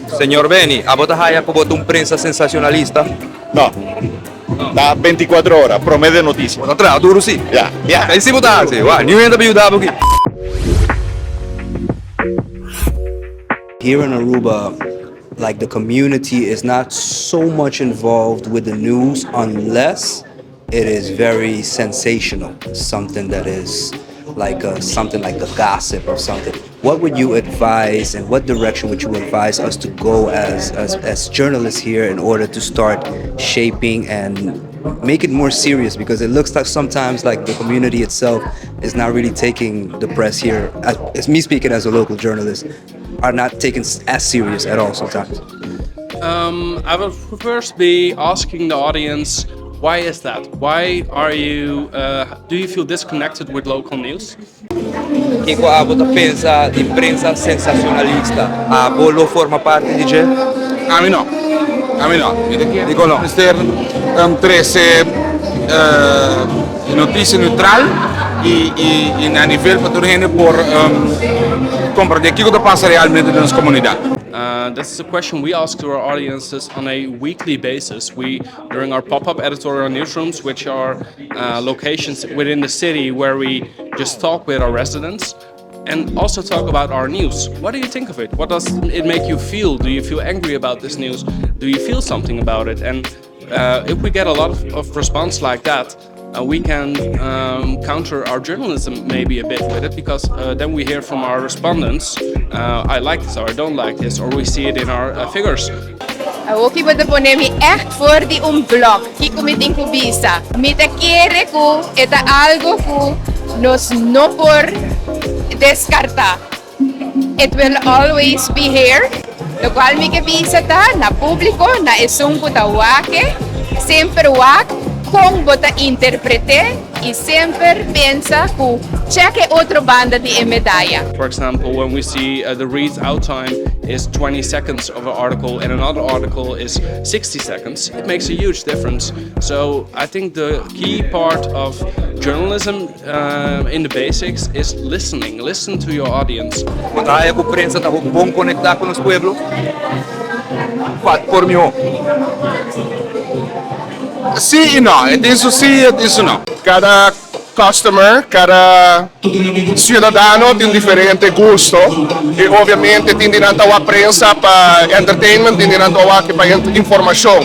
Senhor Benny, a bota haya para botar prensa sensacionalista? No. Da 24 horas, promedio noticia. Bota atrás, duro sim. Ya, ya. Aí sim botar, sim. 𝗙𝗵𝗶𝗀𝗶𝘀 aqui. Here in Aruba, like the community is not so much involved with the news unless it is very sensational, something that is like something like the gossip or something. What would you advise, and what direction would you advise us to go as journalists here in order to start shaping and make it more serious? Because it looks like sometimes like the community itself is not really taking the press here, as me speaking as a local journalist, are not taken as serious at all sometimes. I would first be asking the audience, why is that? Why are you, do you feel disconnected with local news? Que a bota pensa de prensa sensacionalista, a bolo forma parte di je? A mí no. Digo no. Noticia neutral y a nivel patógeno por compartir aquilo que passa realmente nas comunidades. This is a question we ask to our audiences on a weekly basis. During our pop-up editorial newsrooms, which are locations within the city where we just talk with our residents and also talk about our news. What do you think of it? What does it make you feel? Do you feel angry about this news? Do you feel something about it? And if we get a lot of response like that, we can counter our journalism maybe a bit with it, because then we hear from our respondents, I like this or I don't like this, or we see it in our figures. Ook iba de ponemi echt voor die blog, kiko met incubisa. Mita quiere ku eta algo ku nos no por descartar. It will always be here. Lo cual mi que visa ta na público na isung kutawake, sempre wak kung bota interprete y siempre piensa que cheque otro banda de medalla. For example, when we see the read out time is 20 seconds of an article and another article is 60 seconds, it makes a huge difference. So I think the key part of journalism in the basics is listening. Listen to your audience. Bota haya com prensa tá bom conectar com os pueblos? Por mim. Sim e não, isso sim e isso não. Cada customer, cada cidadão tem um diferente gosto e obviamente tem direito à prensa para entertainment, tem direito para informação.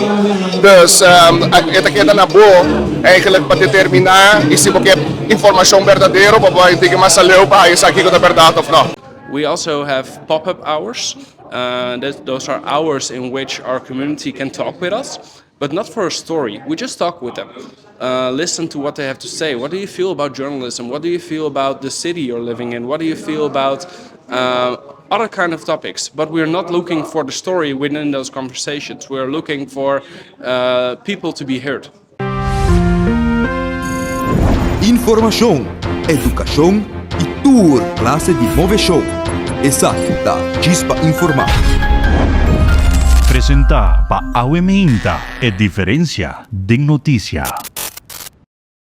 Então, esta keda na boa, eigenlijk para determinar se porque é informação verdadeira, para poder ter mais saleu para isso aqui que é verdade ou não. We also have pop-up hours. Those are hours in which our community can talk with us, but not for a story. We just talk with them. Listen to what they have to say. What do you feel about journalism? What do you feel about the city you're living in? What do you feel about other kind of topics? But we're not looking for the story within those conversations. We're looking for people to be heard. Informação, educação e tour classe de move show. Exato, da DJIS PA INFORMA. Presenta pa AWEMainta e diferencia de noticia.